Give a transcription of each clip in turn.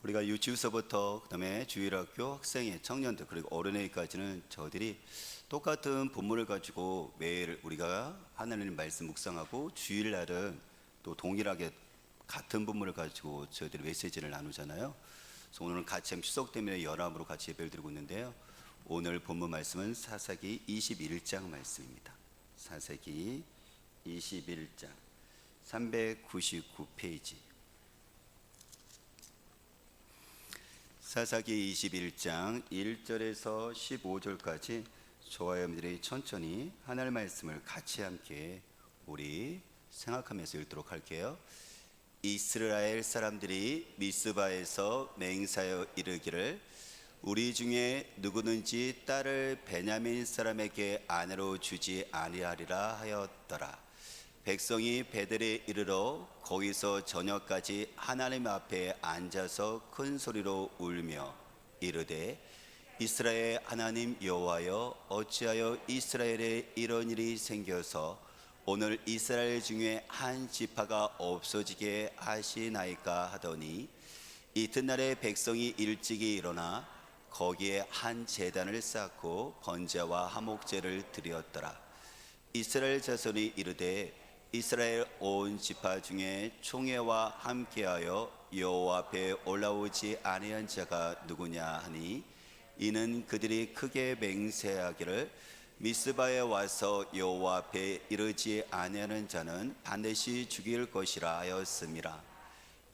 우리가 유치부서부터 그다음에 주일학교 학생회, 청년들 그리고 어린애까지는 저들이 똑같은 본문을 가지고 매일 우리가 하나님 말씀 묵상하고 주일날은 또 동일하게 같은 본문을 가지고 저희들이 메시지를 나누잖아요. 그래서 오늘은 같이 추석 때문에 연합으로 같이 예배를 드리고 있는데요. 오늘 본문 말씀은 사사기 21장 말씀입니다. 사사기 21장 399페이지. 사사기 21장 1절에서 15절까지 저와 여러분들이 천천히 하나님의 말씀을 같이 함께 우리 생각하면서 읽도록 할게요. 이스라엘 사람들이 미스바에서 맹세하여 이르기를 우리 중에 누구든지 딸을 베냐민 사람에게 아내로 주지 아니하리라 하였더라. 백성이 베델에 이르러 거기서 저녁까지 하나님 앞에 앉아서 큰 소리로 울며 이르되 이스라엘 하나님 여호와여 어찌하여 이스라엘에 이런 일이 생겨서 오늘 이스라엘 중에 한 지파가 없어지게 하시나이까 하더니 이튿날에 백성이 일찍이 일어나 거기에 한 제단을 쌓고 번제와 화목제를 드렸더라. 이스라엘 자손이 이르되 이스라엘 온 지파 중에 총회와 함께하여 여호와 앞에 올라오지 아니한 자가 누구냐 하니 이는 그들이 크게 맹세하기를 미스바에 와서 여호와 앞에 이르지 아니하는 자는 반드시 죽일 것이라 하였음이라.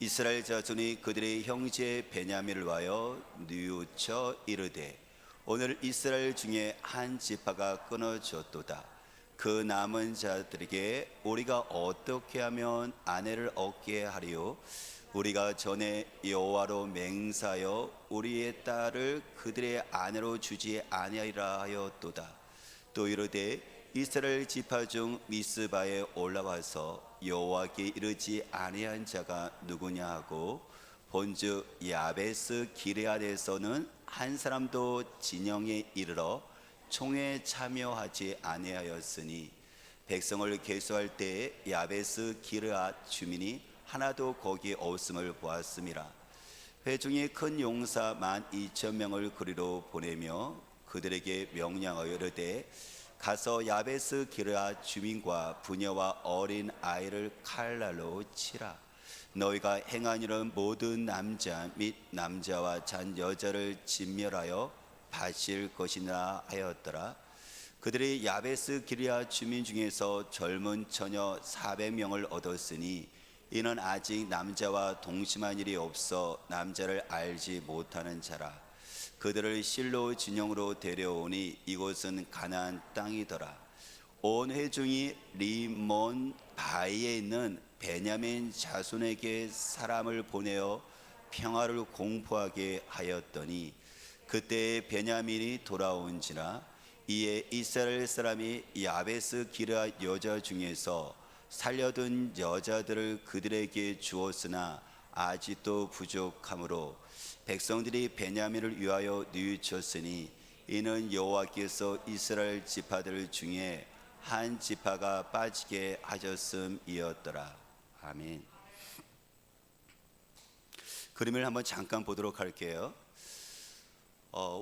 이스라엘 자손이 그들의 형제 베냐민을 와여 뉘우쳐 이르되 오늘 이스라엘 중에 한 지파가 끊어졌도다. 그 남은 자들에게 우리가 어떻게 하면 아내를 얻게 하리요? 우리가 전에 여호와로 맹세하여 우리의 딸을 그들의 아내로 주지 아니하리라 하였도다. 또 이르되 이스라엘 지파 중 미스바에 올라와서 여호와께 이르지 아니한 자가 누구냐 하고 본즉 야베스 기레아드에서는 한 사람도 진영에 이르러 총회에 참여하지 아니하였으니 백성을 계수할 때에 야베스 기르앗 주민이 하나도 거기에 없음을 보았음이라. 회중이 큰 용사 12,000명을 그리로 보내며 그들에게 명령하여 이르되 가서 야베스 기르앗 주민과 부녀와 어린 아이를 칼날로 치라. 너희가 행한 일은 모든 남자 및 남자와 잔 여자를 진멸하여 바칠 것이나 하였더라. 그들이 야베스 기르앗 주민 중에서 젊은 처녀 400명을 얻었으니 이는 아직 남자와 동침한 일이 없어 남자를 알지 못하는 자라. 그들을 실로 진영으로 데려오니 이곳은 가나안 땅이더라. 온 회중이 리몬 바위에 있는 베냐민 자손에게 사람을 보내어 평화를 공포하게 하였더니 그때 베냐민이 돌아온지라. 이에 이스라엘 사람이 야베스 기르앗 여자 중에서 살려둔 여자들을 그들에게 주었으나 아직도 부족하므로 백성들이 베냐민을 위하여 뉘우쳤으니 이는 여호와께서 이스라엘 지파들 중에 한 지파가 빠지게 하셨음이었더라. 아멘. 그림을 한번 잠깐 보도록 할게요.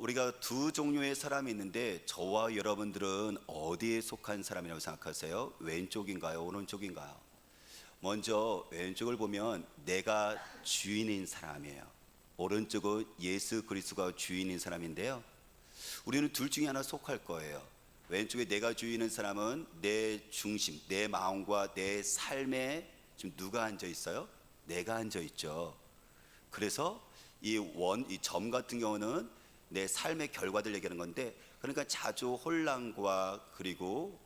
우리가 두 종류의 사람이 있는데 저와 여러분들은 어디에 속한 사람이라고 생각하세요? 왼쪽인가요? 오른쪽인가요? 먼저 왼쪽을 보면 내가 주인인 사람이에요. 오른쪽은 예수 그리스도가 주인인 사람인데요. 우리는 둘 중에 하나 속할 거예요. 왼쪽에 내가 주인인 사람은 내 중심, 내 마음과 내 삶에 지금 누가 앉아 있어요? 내가 앉아 있죠. 그래서 이 점 같은 경우는 내 삶의 결과들 얘기하는 건데, 그러니까 자주 혼란과 그리고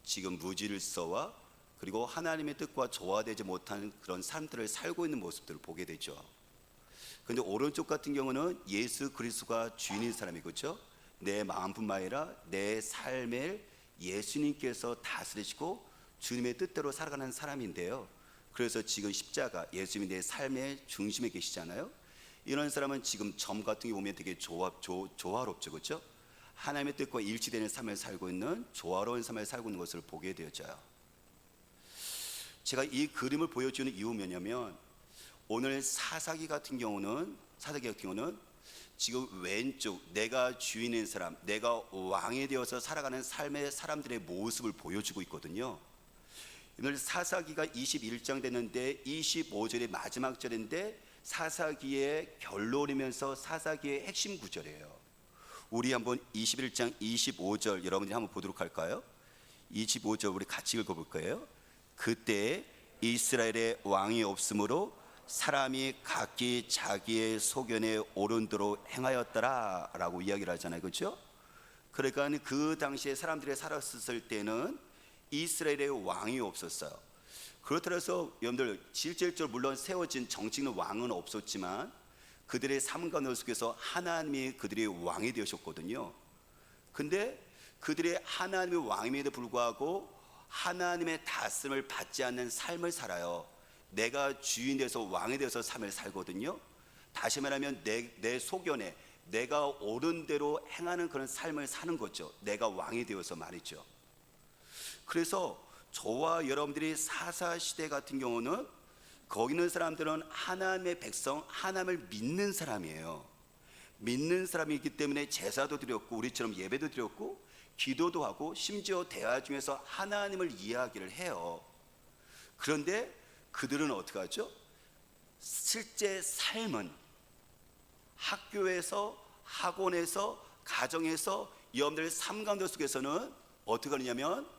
지금 무질서와 그리고 하나님의 뜻과 조화되지 못한 그런 삶들을 살고 있는 모습들을 보게 되죠. 근데 오른쪽 같은 경우는 예수 그리스도가 주인인 사람이, 그렇죠? 내 마음뿐만 아니라 내 삶을 예수님께서 다스리시고 주님의 뜻대로 살아가는 사람인데요. 그래서 지금 십자가, 예수님이 내 삶의 중심에 계시잖아요. 이런 사람은 지금 점 같은 게 보면 되게 조화롭죠, 그렇죠? 하나님의 뜻과 일치되는 삶을 살고 있는 조화로운 삶을 살고 있는 것을 보게 되어져요. 제가 이 그림을 보여주는 이유는 뭐냐면 오늘 사사기 같은 경우는 지금 왼쪽 내가 주인인 사람, 내가 왕이 되어서 살아가는 삶의 사람들의 모습을 보여주고 있거든요. 오늘 사사기가 21장 됐는데 25절의 마지막 절인데 사사기의 결론이면서 사사기의 핵심 구절이에요. 우리 한번 21장 25절 여러분들이 한번 보도록 할까요? 25절 우리 같이 읽어볼 거예요. 그때 이스라엘의 왕이 없으므로 사람이 각기 자기의 소견에 옳은 대로 행하였더라 라고 이야기를 하잖아요. 그렇죠? 그러니까 그 당시에 사람들이 살았을 때는 이스라엘의 왕이 없었어요. 그렇다고 해서 여러분들 실질적으로 물론 세워진 정치는 왕은 없었지만 그들의 삶 가운데 속에서 하나님이 그들의 왕이 되셨거든요. 근데 그들의 하나님의 왕임에도 불구하고 하나님의 다스림을 받지 않는 삶을 살아요. 내가 주인 돼서 왕이 돼서 삶을 살거든요. 다시 말하면 내 소견에 내가 옳은 대로 행하는 그런 삶을 사는 거죠. 내가 왕이 되어서 말이죠. 그래서 저와 여러분들이 사사시대 같은 경우는 거기 있는 사람들은 하나님의 백성, 하나님을 믿는 사람이에요. 믿는 사람이기 때문에 제사도 드렸고 우리처럼 예배도 드렸고 기도도 하고 심지어 대화 중에서 하나님을 이야기를 해요. 그런데 그들은 어떻게 하죠? 실제 삶은 학교에서, 학원에서, 가정에서 여러분들의 삶 가운데 속에서는 어떻게 하느냐면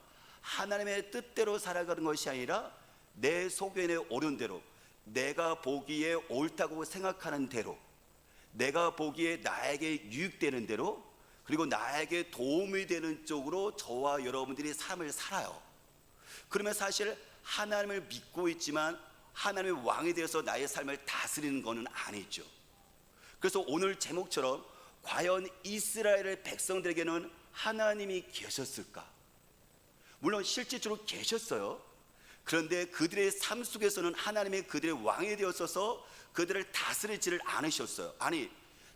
하나님의 뜻대로 살아가는 것이 아니라 내 소견에 옳은 대로, 내가 보기에 옳다고 생각하는 대로, 내가 보기에 나에게 유익되는 대로, 그리고 나에게 도움이 되는 쪽으로 저와 여러분들이 삶을 살아요. 그러면 사실 하나님을 믿고 있지만 하나님의 왕이 되어서 나의 삶을 다스리는 것은 아니죠. 그래서 오늘 제목처럼 과연 이스라엘의 백성들에게는 하나님이 계셨을까? 물론 실질적으로 계셨어요. 그런데 그들의 삶 속에서는 하나님이 그들의 왕이 되었어서 그들을 다스리지를 않으셨어요. 아니,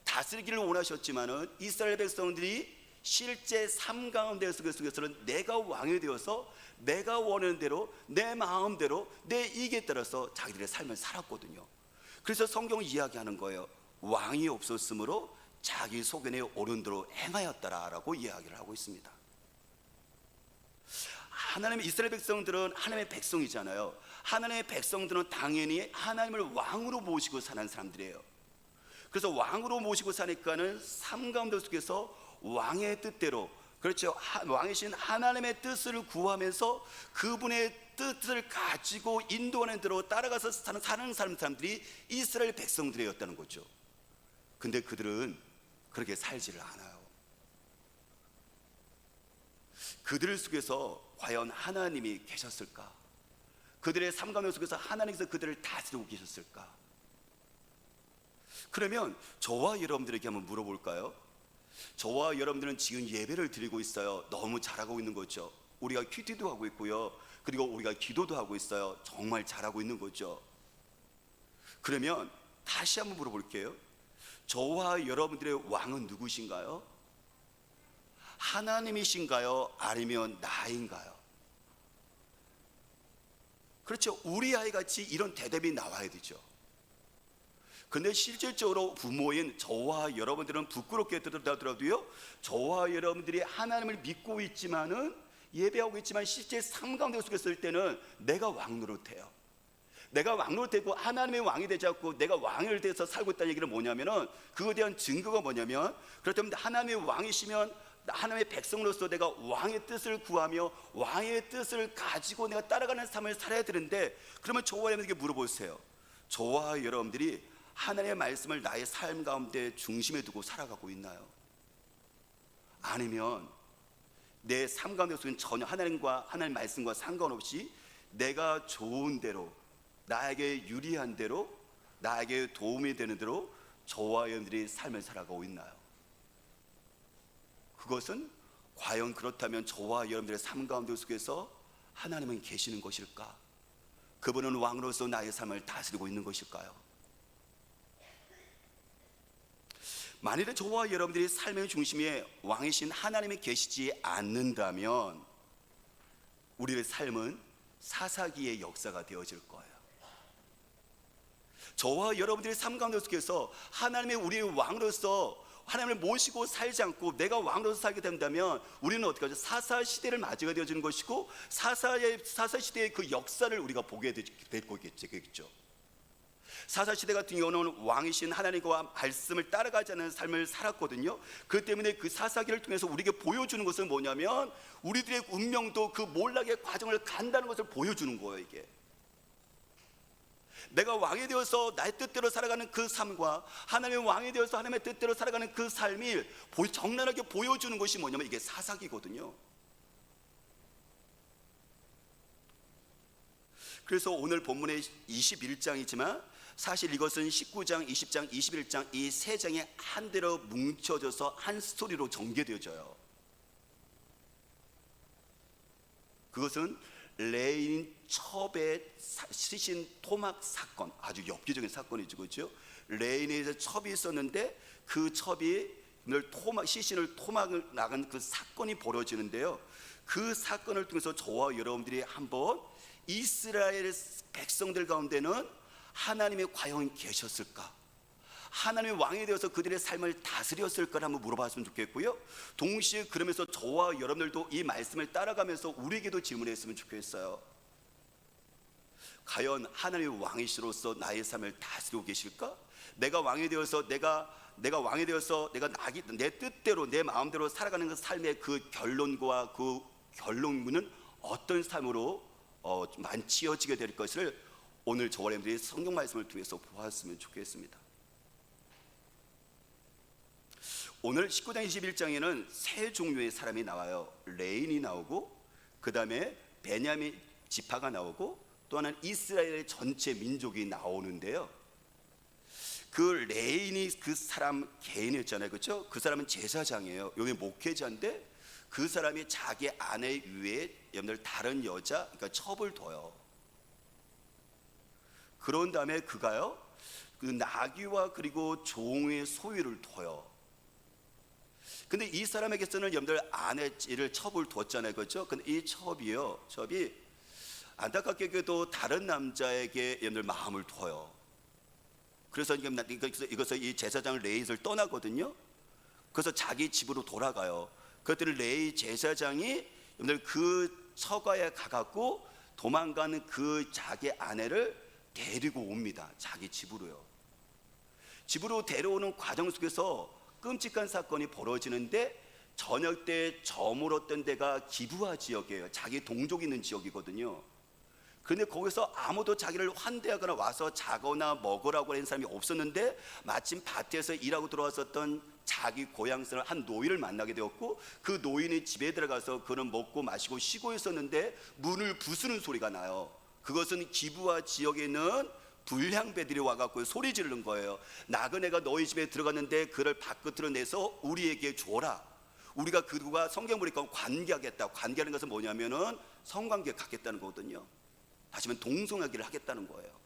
다스리기를 원하셨지만은 이스라엘 백성들이 실제 삶 가운데 속에서는 내가 왕이 되어서 내가 원하는 대로 내 마음대로 내 이익에 따라서 자기들의 삶을 살았거든요. 그래서 성경은 이야기하는 거예요. 왕이 없었으므로 자기 소견에 옳은 대로 행하였더라라고 이야기를 하고 있습니다. 하나님의 이스라엘 백성들은 하나님의 백성이잖아요. 하나님의 백성들은 당연히 하나님을 왕으로 모시고 사는 사람들이에요. 그래서 왕으로 모시고 사니까는 삶 가운데 속에서 왕의 뜻대로, 그렇죠, 왕이신 하나님의 뜻을 구하면서 그분의 뜻을 가지고 인도하는 대로 따라가서 사는 사람들이 이스라엘 백성들이었다는 거죠. 근데 그들은 그렇게 살지를 않아요. 그들 속에서 과연 하나님이 계셨을까? 그들의 삶 가운데 속에서 하나님께서 그들을 다스리고 계셨을까? 그러면 저와 여러분들에게 한번 물어볼까요? 저와 여러분들은 지금 예배를 드리고 있어요. 너무 잘하고 있는 거죠. 우리가 큐티도 하고 있고요. 그리고 우리가 기도도 하고 있어요. 정말 잘하고 있는 거죠. 그러면 다시 한번 물어볼게요. 저와 여러분들의 왕은 누구신가요? 하나님이신가요? 아니면 나인가요? 그렇죠. 우리 아이 같이 이런 대답이 나와야 되죠. 근데 실질적으로 부모인 저와 여러분들은 부끄럽게 들더라도요, 저와 여러분들이 하나님을 믿고 있지만은 예배하고 있지만 실제 삶 가운데 속했을 때는 내가 왕 노릇해요. 내가 왕 노릇되고 하나님의 왕이 되지 않고 내가 왕을 돼서 살고 있다는 얘기는 뭐냐면은, 그거에 대한 증거가 뭐냐면, 그렇다면 하나님의 왕이시면 하나님의 백성으로서 내가 왕의 뜻을 구하며 왕의 뜻을 가지고 내가 따라가는 삶을 살아야 되는데, 그러면 저와 여러분에게 물어보세요. 저와 여러분들이 하나님의 말씀을 나의 삶 가운데 중심에 두고 살아가고 있나요? 아니면 내 삶 가운데서는 전혀 하나님과 하나님 말씀과 상관없이 내가 좋은 대로, 나에게 유리한 대로, 나에게 도움이 되는 대로 저와 여러분들이 삶을 살아가고 있나요? 그것은 과연 그렇다면 저와 여러분들의 삶 가운데 속에서 하나님은 계시는 것일까? 그분은 왕으로서 나의 삶을 다스리고 있는 것일까요? 만일에 저와 여러분들이 삶의 중심에 왕이신 하나님이 계시지 않는다면 우리의 삶은 사사기의 역사가 되어질 거예요. 저와 여러분들이 삶 가운데 속해서 하나님의 우리의 왕으로서 하나님을 모시고 살지 않고 내가 왕으로서 살게 된다면 우리는 어떻게 하죠? 사사 시대를 맞이가 되어지는 것이고 사사 시대의 그 역사를 우리가 보게 될 거겠죠. 사사 시대 같은 경우는 왕이신 하나님과 말씀을 따라가지 않는 삶을 살았거든요. 그 때문에 그 사사기를 통해서 우리에게 보여주는 것은 뭐냐면 우리들의 운명도 그 몰락의 과정을 간다는 것을 보여주는 거예요. 이게 내가 왕이 되어서 나의 뜻대로 살아가는 그 삶과 하나님의 왕이 되어서 하나님의 뜻대로 살아가는 그 삶이 적나라하게 보여주는 것이 뭐냐면 이게 사사기거든요. 그래서 오늘 본문의 21장이지만 사실 이것은 19장, 20장, 21장 이 세 장이 한 대로 뭉쳐져서 한 스토리로 전개되어져요. 그것은 레인 첩의 시신 토막 사건, 아주 엽기적인 사건이죠, 그렇죠? 레인에서 첩이 있었는데 그 첩이 시신을 토막을 나간 그 사건이 벌어지는데요. 그 사건을 통해서 저와 여러분들이 한번 이스라엘 백성들 가운데는 하나님이 과연 계셨을까? 하나님의 왕이 되어서 그들의 삶을 다스렸을까 한번 물어봤으면 좋겠고요. 동시에 그러면서 저와 여러분들도 이 말씀을 따라가면서 우리에게도 질문했으면 좋겠어요. 과연 하나님의 왕이시로서 나의 삶을 다스리고 계실까? 내가 왕이 되어서 내가 왕이 되어서 내 뜻대로 내 마음대로 살아가는 그 삶의 그 결론과 그 결론은 어떤 삶으로 만치어지게 될 것을 오늘 저와 여러분들이 성경 말씀을 통해서 보았으면 좋겠습니다. 오늘 19장 21장에는 세 종류의 사람이 나와요. 레인이 나오고 그 다음에 베냐민 지파가 나오고 또 하나는 이스라엘의 전체 민족이 나오는데요. 그 레인이 그 사람 개인이었잖아요, 그렇죠? 그 사람은 제사장이에요. 여기 목회자인데 그 사람이 자기 아내 위에 여러분들 다른 여자, 그러니까 첩을 둬요. 그런 다음에 그가요, 그 나귀와 그리고 종의 소유를 둬요. 근데 이 사람에게서는 여러분들 아내를 첩을 뒀잖아요, 그렇죠? 근데 이 첩이 안타깝게도 다른 남자에게 여러분들 마음을 둬요. 그래서 이것을 이 제사장 레이를 떠나거든요. 그래서 자기 집으로 돌아가요. 그랬더니 레이 제사장이 여러분들 그 처가에 가갖고 도망가는 그 자기 아내를 데리고 옵니다. 자기 집으로요. 집으로 데려오는 과정 속에서 끔찍한 사건이 벌어지는데 저녁 때 저물었던 데가 기브아 지역이에요. 자기 동족이 있는 지역이거든요. 그런데 거기서 아무도 자기를 환대하거나 와서 자거나 먹으라고 하는 사람이 없었는데 마침 밭에서 일하고 들어왔었던 자기 고향 사람 한 노인을 만나게 되었고 그 노인의 집에 들어가서 그는 먹고 마시고 쉬고 있었는데 문을 부수는 소리가 나요. 그것은 기브아 지역에 있는 불량배들이 와갖고 소리 지르는 거예요. 나그네가 너희 집에 들어갔는데 그를 밖으로 내서 우리에게 줘라. 우리가 그와 성경 보니까 관계하겠다. 관계하는 것은 뭐냐면은 성관계 갖겠다는 거거든요. 다시 말하면 동성애를 하겠다는 거예요.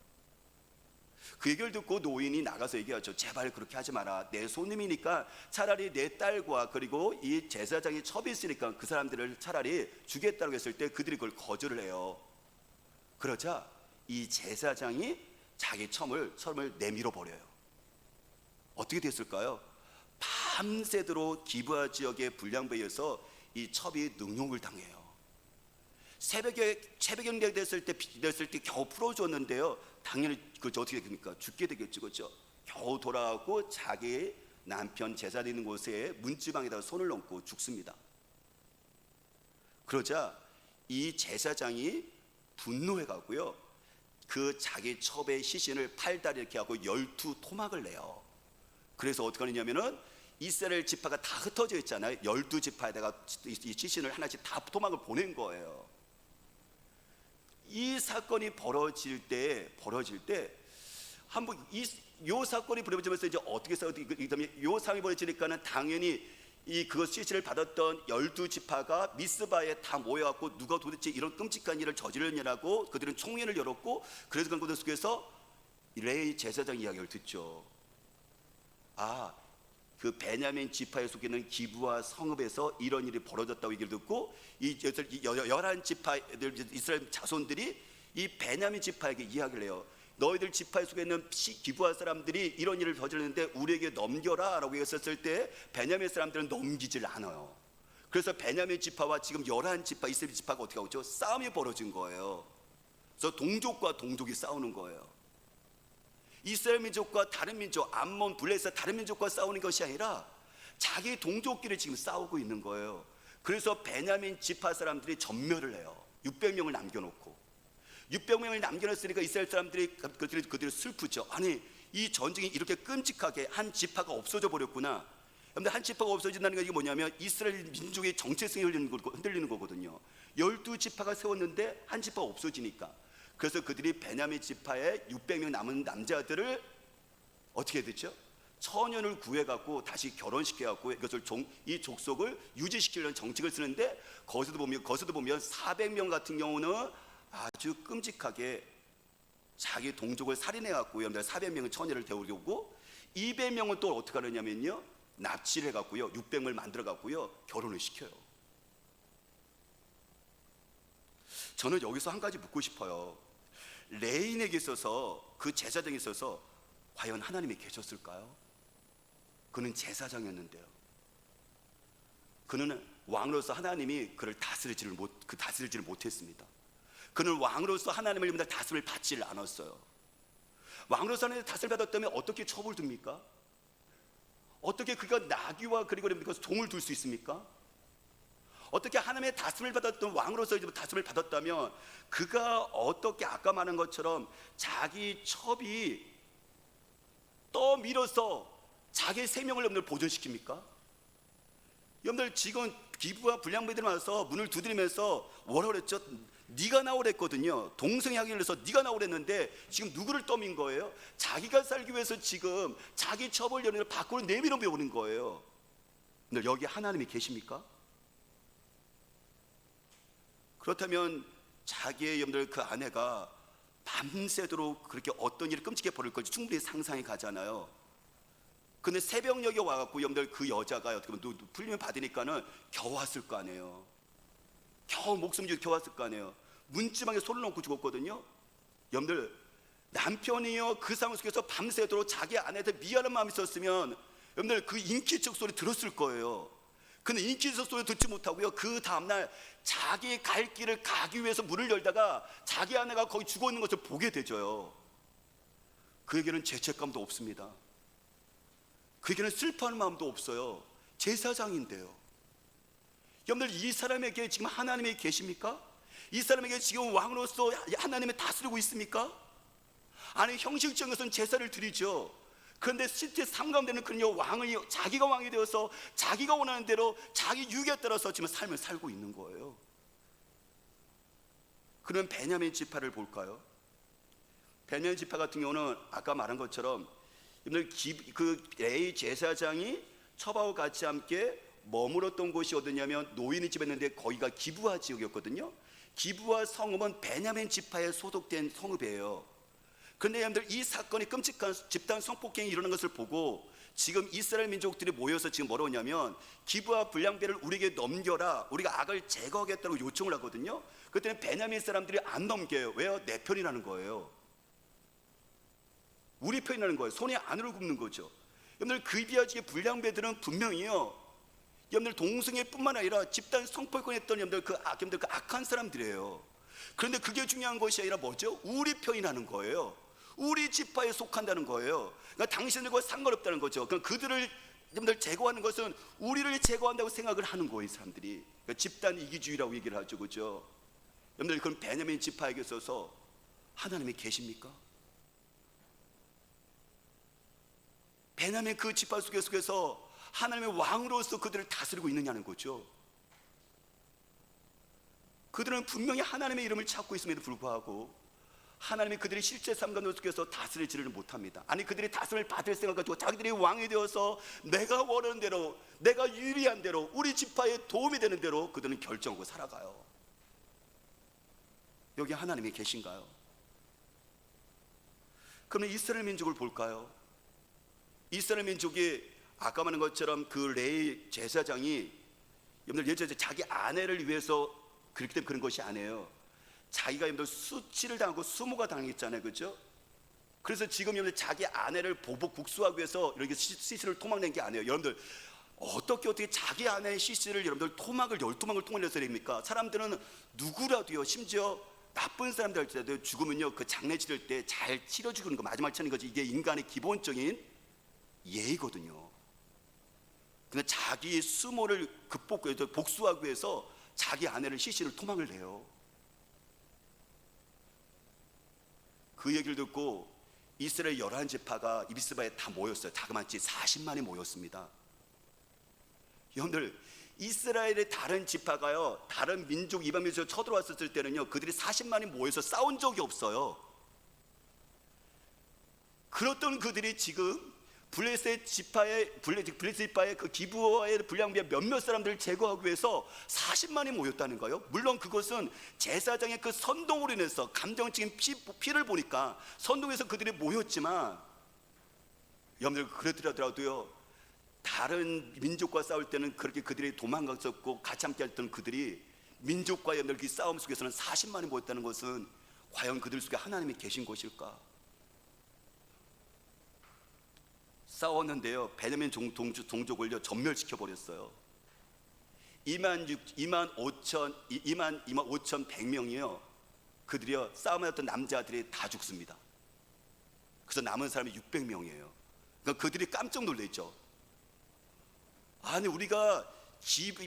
그 얘기를 듣고 노인이 나가서 얘기하죠. 제발 그렇게 하지 마라. 내 손님이니까 차라리 내 딸과 그리고 이 제사장이 첩이 있으니까 그 사람들을 차라리 주겠다고 했을 때 그들이 그걸 거절을 해요. 그러자 이 제사장이 자기 첩을 내밀어 버려요. 어떻게 됐을까요? 밤새도록 기브아 지역의 불량배에서 이 첩이 능욕을 당해요. 새벽에 됐을 때 겨우 풀어줬는데요. 당연히 그저 어떻게 됩니까? 죽게 되겠죠, 그렇죠? 겨우 돌아가고 자기 남편 제사 드리는 곳에 문지방에다가 손을 얹고 죽습니다. 그러자 이 제사장이 분노해가고요, 그 자기 첩의 시신을 팔다리 이렇게 하고 12토막을 내요. 그래서 어떻게 하느냐면은 이스라엘 지파가 다 흩어져 있잖아요. 12지파에다가 이 시신을 하나씩 다 토막을 보낸 거예요. 이 사건이 벌어질 때 한번 요 사건이 벌어지면서 이제 어떻게 해서 요 상황이 벌어지니까는 당연히 그것 시신을 받았던 12지파가 미스바에 다 모여갖고 누가 도대체 이런 끔찍한 일을 저질렀냐고 그들은 총회를 열었고, 그래서 그 속에서 레이 제사장 이야기를 듣죠. 그 베냐민 지파에 속해있는 기브아 성읍에서 이런 일이 벌어졌다고 얘기를 듣고 이 11지파들 이스라엘 자손들이 이 베냐민 지파에게 이야기를 해요. 너희들 지파 속에 있는 기브아 사람들이 이런 일을 저질렀는데 우리에게 넘겨라 라고 했었을 때 베냐민 사람들은 넘기질 않아요. 그래서 베냐민 지파와 지금 11지파 이스라엘 지파가 어떻게 하고 있죠? 싸움이 벌어진 거예요. 그래서 동족과 동족이 싸우는 거예요. 이스라엘 민족과 다른 민족, 암몬, 블레셋 다른 민족과 싸우는 것이 아니라 자기 동족끼리 지금 싸우고 있는 거예요. 그래서 베냐민 지파 사람들이 전멸을 해요. 600명을 남겨놓고 600명을 남겨놨으니까 이스라엘 사람들이 그들이 슬프죠. 아니 이 전쟁이 이렇게 끔찍하게 한 지파가 없어져 버렸구나. 근데 한 지파가 없어진다는 게 뭐냐면 이스라엘 민족의 정체성이 흔들리는 거거든요. 12지파가 세웠는데 한 지파가 없어지니까. 그래서 그들이 베냐민 지파의 600명 남은 남자들을 어떻게 됐죠? 처녀를 구해갖고 다시 결혼시켜갖고 이것을 이 족속을 유지시키려는 정책을 쓰는데 거기서도 보면 400명 같은 경우는 아주 끔찍하게 자기 동족을 살인해갖고 400명은 처녀를 데우고 200명은 또 어떻게 하느냐면요, 납치를 해갖고요 600명을 만들어갖고요 결혼을 시켜요. 저는 여기서 한 가지 묻고 싶어요. 레인에게 있어서, 그 제사장에 있어서 과연 하나님이 계셨을까요? 그는 제사장이었는데요, 그는 왕으로서 하나님이 그를 다스리지를 못했습니다. 그는 왕으로서 하나님을 다스림을 받지를 않았어요. 왕으로서 하나님의 다스림을 받았다면 어떻게 처벌 둡니까? 어떻게 그가 나귀와 그리고 종을 둘 수 있습니까? 어떻게 하나님의 다스림을 받았던 왕으로서 다스림을 받았다면 그가 어떻게 아까 말한 것처럼 자기 첩이 떠밀어서 자기 생명을 여러분들 보존시킵니까? 여러분들 지금 기부와 불량배들이 와서 문을 두드리면서 뭐라고 그랬죠? 네가 나오랬거든요. 동성애 하기 위해서 네가 나오랬는데 지금 누구를 떠민 거예요? 자기가 살기 위해서 지금 자기 첩을 여러분들 밖으로 내밀어 배우는 거예요. 근데 여기 하나님이 계십니까? 그렇다면 자기의 여러분들 그 아내가 밤새도록 그렇게 어떤 일을 끔찍하게 벌일 건지 충분히 상상이 가잖아요. 근데 새벽녘에 와갖고 여러분들 그 여자가 어떻게 보면 풀림을 받으니까는 겨우 왔을 거 아니에요. 겨우 목숨 주고 겨우 왔을 거 아니에요. 문지방에 손을 얹고 죽었거든요. 여러분들 남편이요 그 상황 속에서 밤새도록 자기 아내한테 미안한 마음이 있었으면 여러분들 그 인기척 소리 들었을 거예요. 근데 인기척 소리 듣지 못하고요 그 다음날 자기 갈 길을 가기 위해서 문을 열다가 자기 아내가 거기 죽어 있는 것을 보게 되죠. 그에게는 죄책감도 없습니다. 그에게는 슬퍼하는 마음도 없어요. 제사장인데요. 여러분들 이 사람에게 지금 하나님이 계십니까? 이 사람에게 지금 왕으로서 하나님이 다스리고 있습니까? 아니 형식적인 것은 제사를 드리죠. 그런데 실제 삶 가운데는 그는요 자기가 왕이 되어서 자기가 원하는 대로 자기 유익에 따라서 지금 삶을 살고 있는 거예요. 그러면 베냐민 지파를 볼까요? 베냐민 지파 같은 경우는 아까 말한 것처럼 그 레위 제사장이 첩하고 같이 함께 머물었던 곳이 어디냐면 노인의 집이었는데 거기가 기브아 지역이었거든요. 기브아 성읍은 베냐민 지파에 소속된 성읍이에요. 그런데 여러분들 이 사건이 끔찍한 집단 성폭행이 일어난 것을 보고 지금 이스라엘 민족들이 모여서 지금 뭐라고 하냐면 기브아 불량배를 우리에게 넘겨라, 우리가 악을 제거하겠다고 요청을 하거든요. 그때는 베냐민 사람들이 안 넘겨요. 왜요? 내 편이라는 거예요. 우리 편이라는 거예요. 손이 안으로 굽는 거죠. 여러분들 기브아 지역의 불량배들은 분명히요 여러분들 동성애뿐만 아니라 집단 성폭행했던 여러분들 그 악한 사람들이에요. 그런데 그게 중요한 것이 아니라 뭐죠? 우리 편이라는 거예요. 우리 지파에 속한다는 거예요. 그러니까 당신들과 상관없다는 거죠. 그러니까 그들을 여러분들 제거하는 것은 우리를 제거한다고 생각을 하는 거예요. 이 사람들이. 그러니까 집단 이기주의라고 얘기를 하죠, 그죠? 여러분들 그럼 베냐민 지파에게 있어서 하나님이 계십니까? 베냐민 그 지파 속에서 하나님의 왕으로서 그들을 다스리고 있느냐는 거죠. 그들은 분명히 하나님의 이름을 찾고 있음에도 불구하고 하나님이 그들이 실제 삶 속에서 다스리지를 못합니다. 아니 그들이 다스림을 받을 생각 가지고 자기들이 왕이 되어서 내가 원하는 대로, 내가 유리한 대로, 우리 지파에 도움이 되는 대로 그들은 결정하고 살아가요. 여기 하나님이 계신가요? 그러면 이스라엘 민족을 볼까요? 이스라엘 민족이 아까 말한 것처럼 그 레위 제사장이 여러분들 예전에 자기 아내를 위해서 그렇기 때문에 그런 것이 아니에요. 자기가 여러분들 수치를 당하고 수모가 당했잖아요, 그렇죠? 그래서 지금 여러분들 자기 아내를 보복 복수하기 위해서 이렇게 시스를 토막낸 게 아니에요. 여러분들 어떻게 자기 아내의 시스를 여러분들 토막을 12막을 통해내서 됩니까? 사람들은 누구라도요, 심지어 나쁜 사람들 할지라도 죽으면요 그 장례 치를 때 잘 치러 죽는 거, 마지막 치는 거지. 이게 인간의 기본적인 예의거든요. 근데 자기의 수모를 극복해서 복수하기 위해서 자기 아내를 시시를 토막을 내요. 그 얘기를 듣고 이스라엘 11지파가 미스바에 다 모였어요. 자그마치 40만이 모였습니다. 여러분들 이스라엘의 다른 지파가요, 다른 민족 이방 민족에서 쳐들어왔을 때는요, 그들이 40만이 모여서 싸운 적이 없어요. 그렇던 그들이 지금 블레셋 지파의 그 기브어의 불량배 몇몇 사람들을 제거하기 위해서 40만이 모였다는 거예요. 물론 그것은 제사장의 그 선동으로 인해서 감정적인 피를 보니까 선동해서 그들이 모였지만, 여러분들 그렇더라도요, 다른 민족과 싸울 때는 그렇게 그들이 도망갔었고 같이 함께 했던 그들이 민족과 여러분들 그 싸움 속에서는 40만이 모였다는 것은 과연 그들 속에 하나님이 계신 것일까? 싸웠는데요, 베냐민 동족을요 전멸시켜 버렸어요. 2만 5천 100명이요 그들이요 싸움했던 남자들이 다 죽습니다. 그래서 남은 사람이 600명이에요. 그러니까 그들이 깜짝 놀랐죠. 아니, 우리가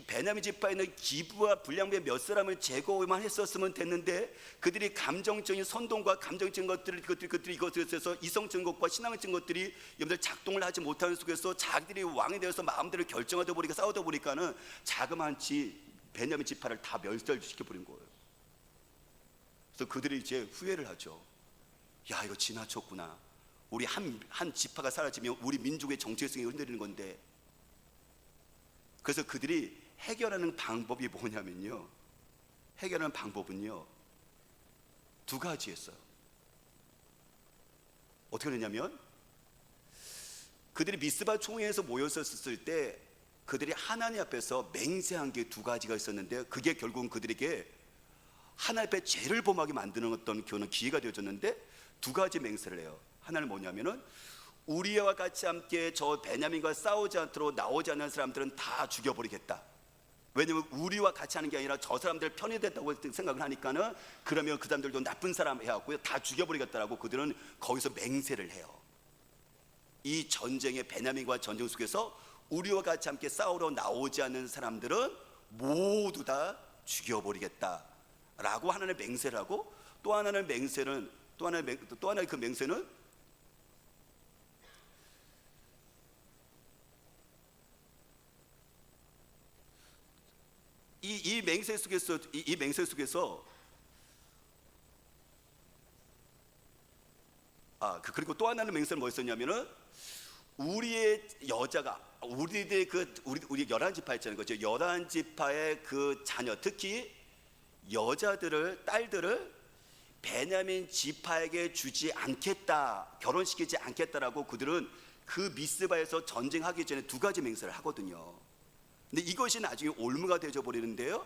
베냐민 지파에 있는 기브와 불량배 몇 사람을 제거만 했었으면 됐는데, 그들이 감정적인 선동과 감정적인 것들이 이것에서 이성적인 것과 신앙적인 것들이 여러분들 작동을 하지 못하는 속에서 자기들이 왕이 되어서 마음대로 결정하다 보니까, 싸우다 보니까는 자그마치 베냐민 지파를 다 멸절시켜 버린 거예요. 그래서 그들이 이제 후회를 하죠. 야, 이거 지나쳤구나. 우리 한 지파가 사라지면 우리 민족의 정체성이 흔들리는 건데. 그래서 그들이 해결하는 방법이 뭐냐면요, 해결하는 방법은요 두 가지였어요. 어떻게 했냐면, 그들이 미스바 총회에서 모였었을 때 그들이 하나님 앞에서 맹세한 게 두 가지가 있었는데, 그게 결국은 그들에게 하나님 앞에 죄를 범하게 만드는 어떤 기회가 되어졌는데, 두 가지 맹세를 해요. 하나는 뭐냐면은, 우리와 같이 함께 저 베냐민과 싸우지 않도록 나오지 않는 사람들은 다 죽여버리겠다. 왜냐면 우리와 같이 하는 게 아니라 저 사람들 편이 됐다고 생각을 하니까는, 그러면 그 사람들도 나쁜 사람 해갖고요 다 죽여버리겠다라고 그들은 거기서 맹세를 해요. 이 전쟁의 베냐민과 전쟁 속에서 우리와 같이 함께 싸우러 나오지 않는 사람들은 모두 다 죽여버리겠다라고 하나의 맹세를 하고, 또 하나의 그 맹세는 이 맹세 속에서 그리고 또 하나는 맹세는 뭐였었냐면은, 우리의 여자가 우리 11지파 있잖아요. 그죠? 11지파의 그 자녀, 특히 딸들을 베냐민 지파에게 주지 않겠다, 결혼시키지 않겠다라고 그들은 그 미스바에서 전쟁하기 전에 두 가지 맹세를 하거든요. 근데 이것이 나중에 올무가 되어 버리는데요,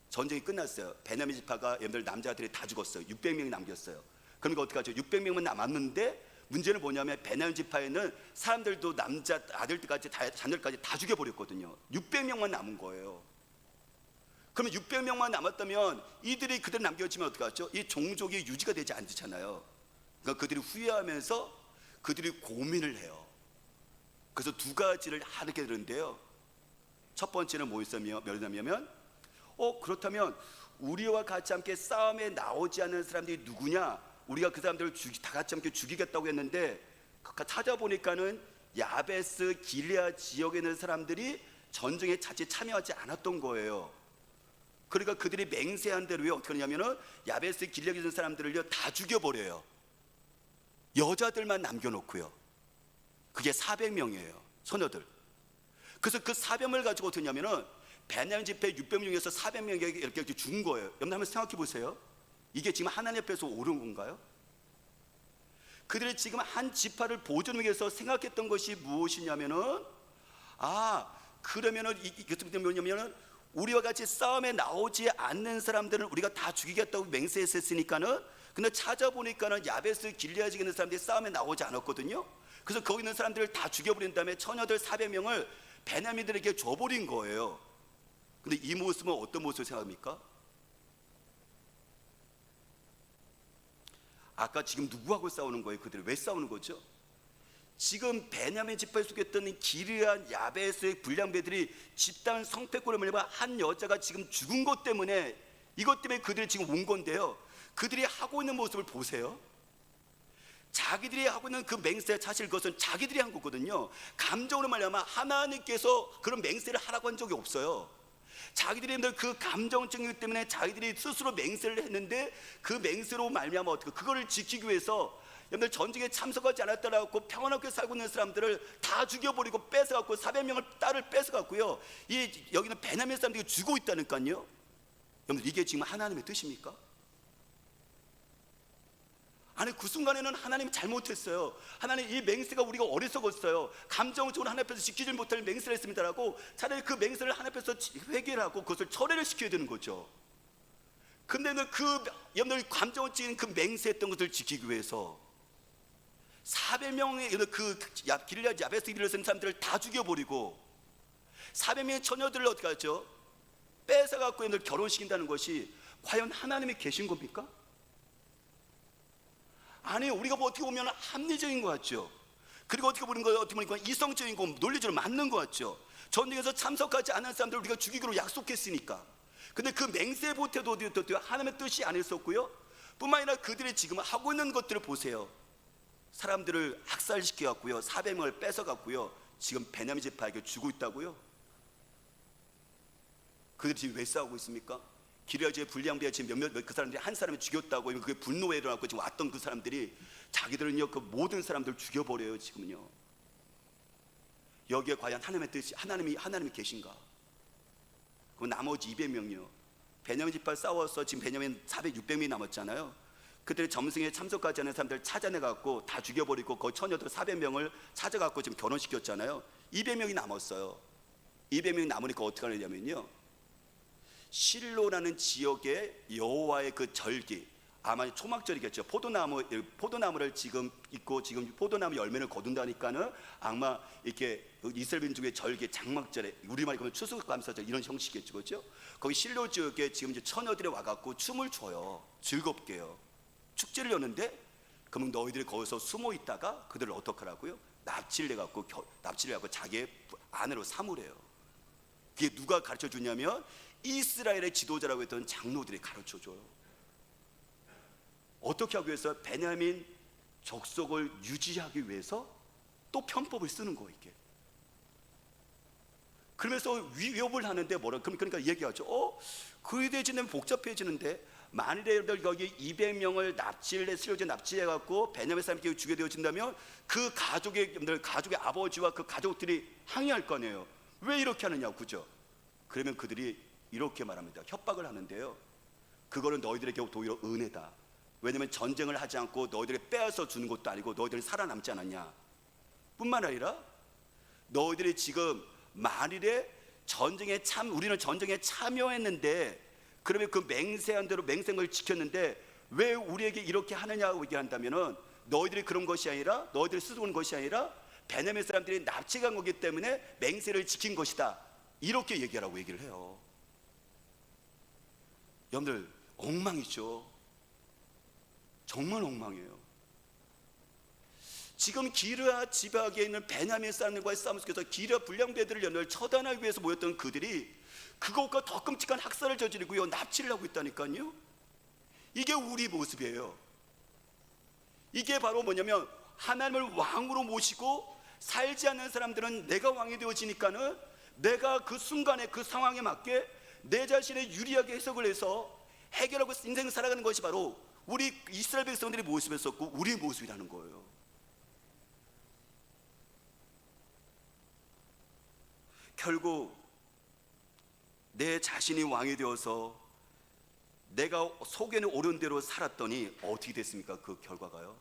전쟁이 끝났어요. 베냐민 지파가 여러분들 남자들이 다 죽었어요. 600명이 남겼어요. 그러니까 어떻게 하죠? 600명만 남았는데, 문제는 뭐냐면 베냐민 지파에는 사람들도 남자 아들까지 자녀까지 다 죽여버렸거든요. 600명만 남은 거예요. 그러면 600명만 남았다면 이들이 그대로 남겨지면 어떻게 하죠? 이 종족이 유지가 되지 않잖아요. 그러니까 그들이 후회하면서 그들이 고민을 해요. 그래서 두 가지를 하게 되는데요, 첫 번째는 뭐였냐면, 그렇다면 우리와 같이 함께 싸움에 나오지 않는 사람들이 누구냐? 우리가 그 사람들을 다 같이 함께 죽이겠다고 했는데, 찾아보니까는 야베스 길레아 지역에 있는 사람들이 전쟁에 자칫 참여하지 않았던 거예요. 그러니까 그들이 맹세한 대로 어떻게 하냐면은, 야베스 길레아에 있는 사람들을요 다 죽여버려요. 여자들만 남겨놓고요. 그게 400명이에요, 소녀들. 그래서 그 400명을 가지고 어떻게 했냐면은, 베냐민 지파 600명에서 400명에게 이렇게 죽은 거예요. 여러분 한번 생각해 보세요. 이게 지금 하나님 앞에서 옳은 건가요? 그들이 지금 한 지파를 보존하기 위해서 생각했던 것이 무엇이냐면은, 그러면은 이게 뭐냐면은, 우리와 같이 싸움에 나오지 않는 사람들은 우리가 다 죽이겠다고 맹세했으니까는, 근데 찾아보니까는 야베스 길르앗에 있는 사람들이 싸움에 나오지 않았거든요. 그래서 거기 있는 사람들을 다 죽여버린 다음에 처녀들 400명을 베냐민들에게 줘버린 거예요. 근데 이 모습은 어떤 모습을 생각합니까? 아까 지금 누구하고 싸우는 거예요? 그들이 왜 싸우는 거죠? 지금 베냐민 지파에 속했던 길르앗 야베스의 불량배들이 집단 성패골에 몰려 한 여자가 지금 죽은 것 때문에, 이것 때문에 그들이 지금 온 건데요. 그들이 하고 있는 모습을 보세요. 자기들이 하고 있는 그 맹세, 사실 그것은 자기들이 한 거거든요. 감정으로 말하면 하나님께서 그런 맹세를 하라고 한 적이 없어요. 자기들이 그 감정증이기 때문에 자기들이 스스로 맹세를 했는데, 그 맹세로 말미암아 어떻게 그거를 지키기 위해서 여러분들 전쟁에 참석하지 않았다라고 평안하게 살고 있는 사람들을 다 죽여버리고 뺏어갖고 400명을 딸을 뺏어갖고요, 여기는 베냐민 사람들이 죽고 있다니까요. 여러분들 이게 지금 하나님의 뜻입니까? 아니, 그 순간에는 하나님이 잘못했어요. 하나님, 이 맹세가 우리가 어리석었어요. 감정적으로 하나님 앞에서 지키지 못할 맹세를 했습니다라고 차라리 그 맹세를 하나님 앞에서 회개를 하고 그것을 철회를 시켜야 되는 거죠. 근데 여러분들 감정을 찍은 그 맹세했던 것을 지키기 위해서 400명의 그 길르앗 야베스 길을 쓴 사람들을 다 죽여버리고 400명의 처녀들을 어떻게 하죠? 뺏어갖고 여러분들 결혼시킨다는 것이 과연 하나님이 계신 겁니까? 아니, 우리가 뭐 어떻게 보면 합리적인 것 같죠. 그리고 어떻게 보니까 이성적인 거, 논리적으로 맞는 것 같죠. 전쟁에서 참석하지 않은 사람들을 우리가 죽이기로 약속했으니까. 근데 그 맹세 보태도 하나님의 뜻이 아니었었고요. 뿐만 아니라 그들이 지금 하고 있는 것들을 보세요. 사람들을 학살시켜갖고요, 400명을 뺏어갖고요, 지금 베냐민 지파에게 주고 있다고요. 그들이 지금 왜 싸우고 있습니까? 길르앗의 불량배가 지금 그 사람들이 한 사람을 죽였다고, 그게 분노에 일어났고 지금 왔던 그 사람들이 자기들은요 그 모든 사람들을 죽여버려요. 지금은요. 여기에 과연 하나님의 뜻이, 하나님이 계신가? 그 나머지 200명이요, 베냐민 지파 싸워서 지금 베냐민 600명이 남았잖아요. 그들이 점승에 참석하지 않은 사람들 찾아내갖고 다 죽여버리고 그 처녀들 400명을 찾아갖고 지금 결혼시켰잖아요. 200명이 남았어요. 200명이 남으니까 어떻게 하느냐면요, 실로라는 지역에 여호와의 그 절기, 아마 초막절이겠죠. 포도나무를 지금 있고 지금 포도나무 열매를 거둔다니까는 아마 이렇게 이스라엘 민족의 절기, 장막절에 우리말로 하면 추수감사절 이런 형식이겠죠, 그렇죠? 거기 실로 지역에 지금 이제 처녀들이 와갖고 춤을 춰요. 즐겁게요. 축제를 여는데, 그러면 너희들이 거기서 숨어 있다가 그들을 어떻게 하라고요? 납치를 해갖고 자기의 아내로 삼으래요. 그게 누가 가르쳐 주냐면 이스라엘의 지도자라고 했던 장로들이 가르쳐 줘요. 어떻게 하기 위해서? 베냐민 족속을 유지하기 위해서 또 편법을 쓰는 거예요, 이게. 그러면서 위협을 하는데 그러니까 얘기하죠. 그에 대해서는 복잡해지는데, 만일에 거기 200명을 납치해갖고 베냐민 사람에게 주게 되어진다면 그 가족의 아버지와 그 가족들이 항의할 거 아니에요. 왜 이렇게 하느냐고, 그죠? 그러면 그들이 이렇게 말합니다. 협박을 하는데요, 그거는 너희들에게 오히려 은혜다. 왜냐면 전쟁을 하지 않고 너희들이 빼앗아 주는 것도 아니고 너희들이 살아남지 않았냐. 뿐만 아니라 너희들이 지금 만일에 우리는 전쟁에 참여했는데, 그러면 그 맹세한 대로 맹세를 지켰는데 왜 우리에게 이렇게 하느냐고 얘기한다면은, 너희들이 그런 것이 아니라, 너희들이 스스로 한 것이 아니라 베냐민 사람들이 납치간 거기 때문에 맹세를 지킨 것이다. 이렇게 얘기하라고 얘기를 해요. 여러분들 엉망이죠. 정말 엉망이에요. 지금 길르앗 지방에 있는 베냐민 사람들과의 싸움 속에서 길르앗 불량배들을 연을 처단하기 위해서 모였던 그들이 그것과 더 끔찍한 학살을 저지르고요, 납치를 하고 있다니까요. 이게 우리 모습이에요. 이게 바로 뭐냐면, 하나님을 왕으로 모시고 살지 않는 사람들은 내가 왕이 되어지니까는 내가 그 순간에 그 상황에 맞게 내 자신의 유리하게 해석을 해서 해결하고 인생을 살아가는 것이 바로 우리 이스라엘 백성들의 모습이었었고 우리의 모습이라는 거예요. 결국 내 자신이 왕이 되어서 내가 속에는 옳은 대로 살았더니 어떻게 됐습니까? 그 결과가요,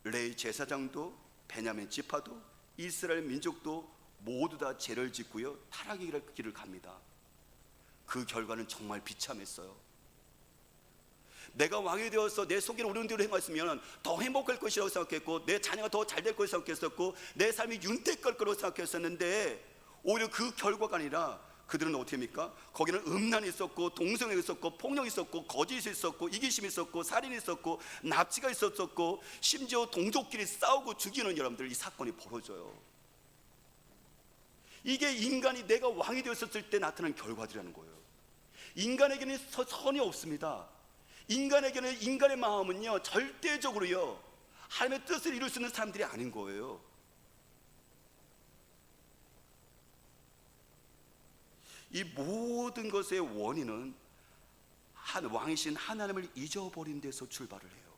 레위 제사장도 베냐민 지파도 이스라엘 민족도 모두 다 죄를 짓고요, 타락의 길을 갑니다. 그 결과는 정말 비참했어요. 내가 왕이 되어서 내 속에는 오르는 대로 행했으면 더 행복할 것이라고 생각했고, 내 자녀가 더 잘 될 것이라고 생각했었고, 내 삶이 윤택할 거라고 생각했었는데, 오히려 그 결과가 아니라 그들은 어떻게 합니까? 거기는 음란이 있었고, 동성애가 있었고, 폭력이 있었고, 거짓이 있었고, 이기심이 있었고, 살인이 있었고, 납치가 있었고, 심지어 동족끼리 싸우고 죽이는 여러분들, 이 사건이 벌어져요. 이게 인간이 내가 왕이 되었을 때 나타나는 결과들이라는 거예요. 인간에게는 선이 없습니다. 인간에게는, 인간의 마음은요, 절대적으로요, 하나님의 뜻을 이룰 수 있는 사람들이 아닌 거예요. 이 모든 것의 원인은 왕이신 하나님을 잊어버린 데서 출발을 해요.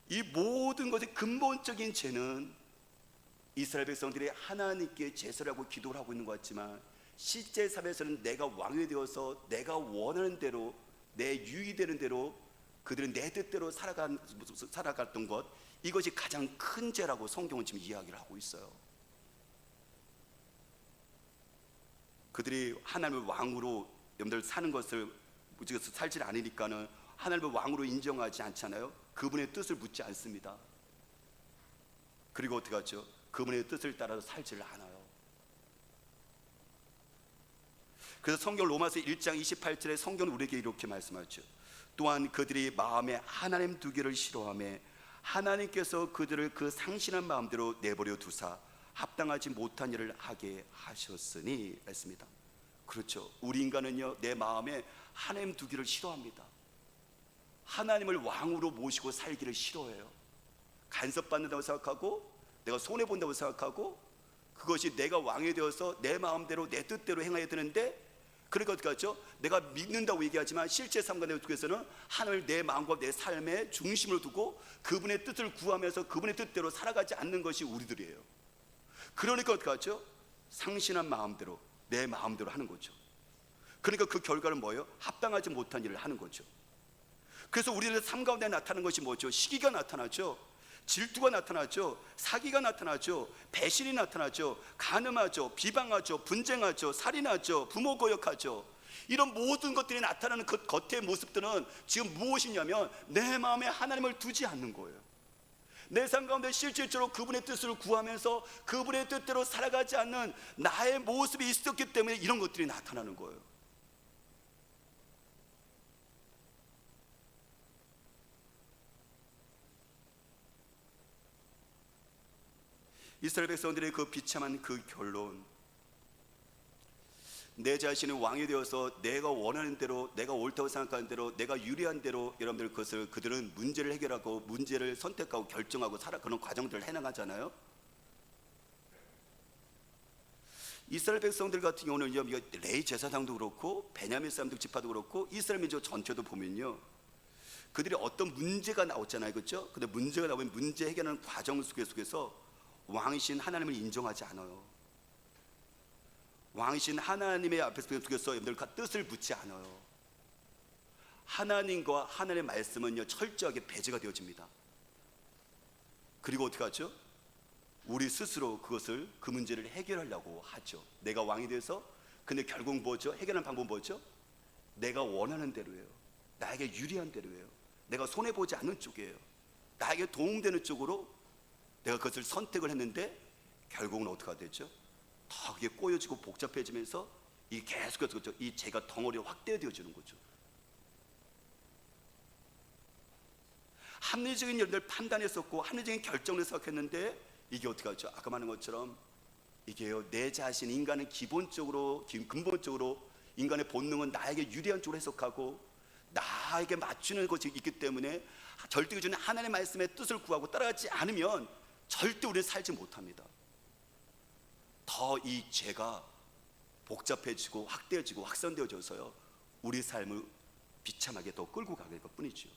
이 모든 것의 근본적인 죄는 이스라엘 백성들이 하나님께 제사를 하고 기도를 하고 있는 것 같지만, 실제 삶에서는 내가 왕이 되어서 내가 원하는 대로, 내 유익이 되는 대로 그들은 내 뜻대로 살아갔던 것, 이것이 가장 큰 죄라고 성경은 지금 이야기를 하고 있어요. 그들이 하나님을 왕으로 여러분들 사는 것을 무지개서 살지 않으니까는 하나님을 왕으로 인정하지 않잖아요. 그분의 뜻을 묻지 않습니다. 그리고 어떻게 하죠? 그분의 뜻을 따라서 살지를 않아요. 그래서 성경 로마서 1장 28절에 성경은 우리에게 이렇게 말씀하죠. 또한 그들이 마음에 하나님 두기를 싫어하며 하나님께서 그들을 그 상신한 마음대로 내버려 두사 합당하지 못한 일을 하게 하셨으니 했습니다. 그렇죠. 우리 인간은요, 내 마음에 하나님 두기를 싫어합니다. 하나님을 왕으로 모시고 살기를 싫어해요. 간섭받는다고 생각하고, 내가 손해본다고 생각하고, 그것이 내가 왕이 되어서 내 마음대로 내 뜻대로 행해야 되는데, 그러니까 어떻게 하죠? 내가 믿는다고 얘기하지만 실제 삶과 내 속에서는 하나님을 내 마음과 내 삶의 중심으로 두고 그분의 뜻을 구하면서 그분의 뜻대로 살아가지 않는 것이 우리들이에요. 그러니까 어떻게 하죠? 상신한 마음대로, 내 마음대로 하는 거죠. 그러니까 그 결과는 뭐예요? 합당하지 못한 일을 하는 거죠. 그래서 우리들의 삶 가운데 나타나는 것이 뭐죠? 시기가 나타나죠. 질투가 나타나죠. 사기가 나타나죠. 배신이 나타나죠. 간음하죠. 비방하죠. 분쟁하죠. 살인하죠. 부모 거역하죠. 이런 모든 것들이 나타나는 그 겉의 모습들은 지금 무엇이냐면 내 마음에 하나님을 두지 않는 거예요. 내 삶 가운데 실질적으로 그분의 뜻을 구하면서 그분의 뜻대로 살아가지 않는 나의 모습이 있었기 때문에 이런 것들이 나타나는 거예요. 이스라엘 백성들의 그 비참한 그 결론, 내 자신이 왕이 되어서 내가 원하는 대로, 내가 옳다고 생각하는 대로, 내가 유리한 대로 여러분들 그들은 문제를 해결하고 문제를 선택하고 결정하고 그런 과정들을 해나가잖아요. 이스라엘 백성들 같은 경우는 레위 제사장도 그렇고 베냐민 사람들 지파도 그렇고 이스라엘 민족 전체도 보면요, 그들이 어떤 문제가 나왔잖아요, 그렇죠? 근데 문제가 나오면 문제 해결하는 과정 속에서 왕이신 하나님을 인정하지 않아요. 왕이신 하나님의 앞에서 여러분들 뜻을 묻지 않아요. 하나님과 하나님의 말씀은요, 철저하게 배제가 되어집니다. 그리고 어떻게 하죠? 우리 스스로 그 문제를 해결하려고 하죠. 내가 왕이 돼서. 근데 결국 뭐죠? 해결하는 방법은 뭐죠? 내가 원하는 대로예요. 나에게 유리한 대로예요. 내가 손해보지 않는 쪽이에요. 나에게 도움되는 쪽으로 내가 그것을 선택을 했는데 결국은 어떻게 되죠? 더 그게 꼬여지고 복잡해지면서 이 계속해서 이 죄가 덩어리가 확대되어지는 거죠. 합리적인 일들 판단했었고 합리적인 결정을 생각했는데 이게 어떻게 하죠? 아까 말한 것처럼 이게요, 내 자신, 인간은 근본적으로 인간의 본능은 나에게 유리한 쪽으로 해석하고 나에게 맞추는 것이 있기 때문에 절대적인 하나님의 말씀의 뜻을 구하고 따라가지 않으면 절대 우리는 살지 못합니다. 더 이 죄가 복잡해지고 확대해지고 확산되어져서요, 우리 삶을 비참하게 더 끌고 가게 될 것뿐이죠.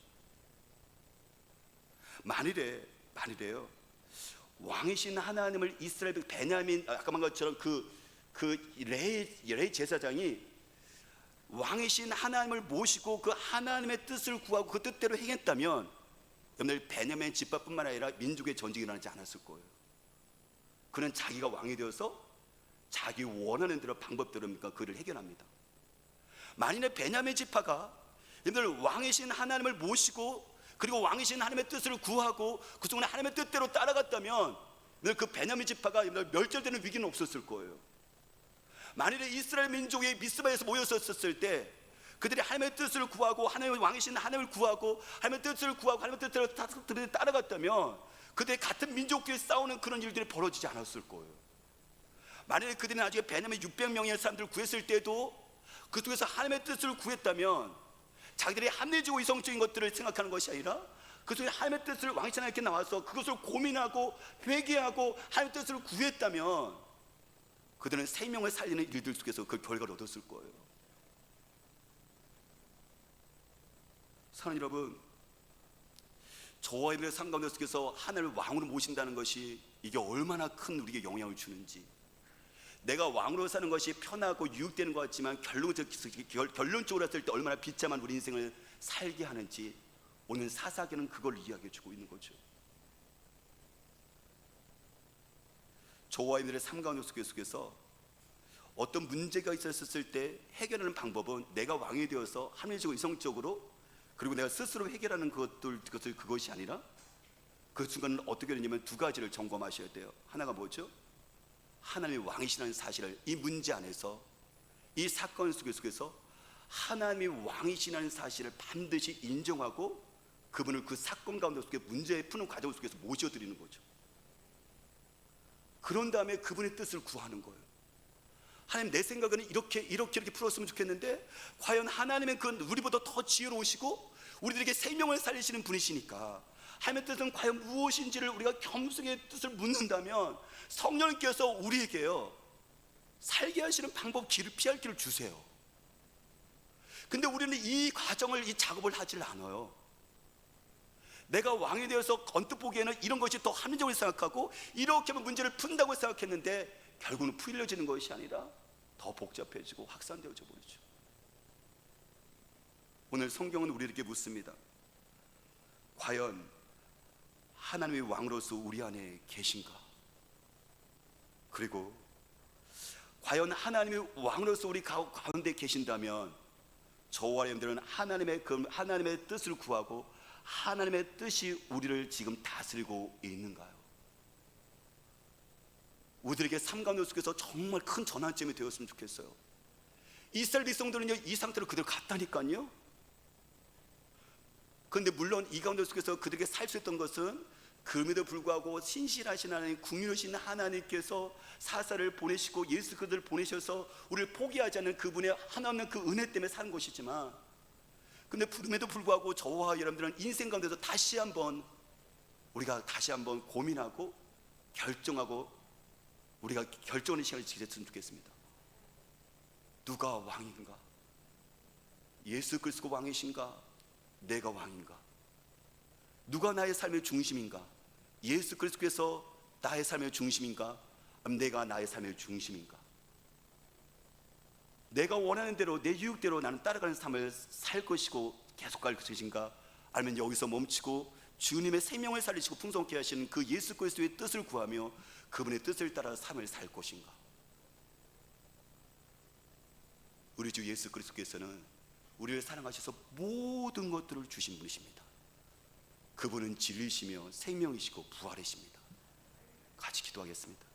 만일에요, 왕이신 하나님을 이스라엘 베냐민, 아까 말한 것처럼 레위 제사장이 왕이신 하나님을 모시고 그 하나님의 뜻을 구하고 그 뜻대로 행했다면 여러분들 베냐민 지파뿐만 아니라 민족의 전쟁이 일어나지 않았을 거예요. 그는 자기가 왕이 되어서 자기 원하는 대로 방법대로 그를 해결합니다. 만일에 베냐민 지파가 여러분들 왕이신 하나님을 모시고 그리고 왕이신 하나님의 뜻을 구하고 그 순간에 하나님의 뜻대로 따라갔다면 그 베냐민 지파가 멸절되는 위기는 없었을 거예요. 만일에 이스라엘 민족이 미스바에서 모였었을 때 그들이 하나님의 뜻을 구하고 하나님의 왕이신 하나님을 구하고 하나님의 뜻을 구하고 하나님의 뜻대로 따라갔다면 그들이 같은 민족끼리 싸우는 그런 일들이 벌어지지 않았을 거예요. 만약에 그들이 나중에 베냐민 600명의 사람들을 구했을 때도 그 속에서 하나님의 뜻을 구했다면 자기들이 합리적이고 이성적인 것들을 생각하는 것이 아니라 그 속에 하나님의 뜻을 왕이신 하나님께 나와서 그것을 고민하고 회개하고 하나님의 뜻을 구했다면 그들은 생명을 살리는 일들 속에서 그 결과를 얻었을 거예요. 사랑하는 여러분, 저와 여러분의 삶 가운데 속에서 하나님을 왕으로 모신다는 것이 이게 얼마나 큰 우리에게 영향을 주는지, 내가 왕으로 사는 것이 편하고 유익되는 것 같지만 결론적으로 했을 때 얼마나 비참한 우리 인생을 살게 하는지 오늘 사사기는 그걸 이야기해 주고 있는 거죠. 저와 여러분의 삶 가운데 속에서 어떤 문제가 있었을 때 해결하는 방법은 내가 왕이 되어서 합리적으로 이성적으로 그리고 내가 스스로 해결하는 그것이 아니라 그 순간은 어떻게 되냐면 두 가지를 점검하셔야 돼요. 하나가 뭐죠? 하나님이 왕이시라는 사실을 이 문제 안에서 이 사건 속에서 하나님이 왕이시라는 사실을 반드시 인정하고 그분을 그 사건 가운데 속에 문제 푸는 과정 속에서 모셔드리는 거죠. 그런 다음에 그분의 뜻을 구하는 거예요. 하나님, 내 생각은 이렇게 풀었으면 좋겠는데 과연 하나님은 그 우리보다 더 지혜로우시고 우리들에게 생명을 살리시는 분이시니까 하나님의 뜻은 과연 무엇인지를 우리가 겸손의 뜻을 묻는다면 성령님께서 우리에게요 살게 하시는 방법, 길을 피할 길을 주세요. 근데 우리는 이 과정을, 이 작업을 하질 않아요. 내가 왕이 되어서 언뜻 보기에는 이런 것이 더 합리적으로 생각하고 이렇게 하면 문제를 푼다고 생각했는데 결국은 풀려지는 것이 아니라 더 복잡해지고 확산되어져 버리죠. 오늘 성경은 우리에게 묻습니다. 과연 하나님의 왕으로서 우리 안에 계신가? 그리고 과연 하나님의 왕으로서 우리 가운데 계신다면 저와 여러분들은 하나님의 뜻을 구하고 하나님의 뜻이 우리를 지금 다스리고 있는가요? 우리들에게 삶 가운데 속에서 정말 큰 전환점이 되었으면 좋겠어요. 이스라엘 백성들은요 이 상태로 그대로 갔다니까요. 그런데 물론 이 가운데 속에서 그들에게 살 수 있던 것은 그럼에도 불구하고 신실하신 하나님, 궁유하신 하나님께서 사사를 보내시고 예수 그들을 보내셔서 우리를 포기하지 않는 그분의 하나님의 그 은혜 때문에 사는 것이지만, 근데 그럼에도 불구하고 저와 여러분들은 인생 가운데서 우리가 다시 한번 고민하고 결정하고 우리가 결정하는 시간을 지켰으면 좋겠습니다. 누가 왕인가? 예수 그리스도가 왕이신가? 내가 왕인가? 누가 나의 삶의 중심인가? 예수 그리스도께서 나의 삶의 중심인가? 아니면 내가 나의 삶의 중심인가? 내가 원하는 대로 내 유익대로 나는 따라가는 삶을 살 것이고 계속 갈 것인가? 아니면 여기서 멈추고 주님의 생명을 살리시고 풍성케 하시는 그 예수 그리스도의 뜻을 구하며 그분의 뜻을 따라 삶을 살 것인가? 우리 주 예수 그리스도께서는 우리를 사랑하셔서 모든 것들을 주신 분이십니다. 그분은 진리이시며 생명이시고 부활이십니다. 같이 기도하겠습니다.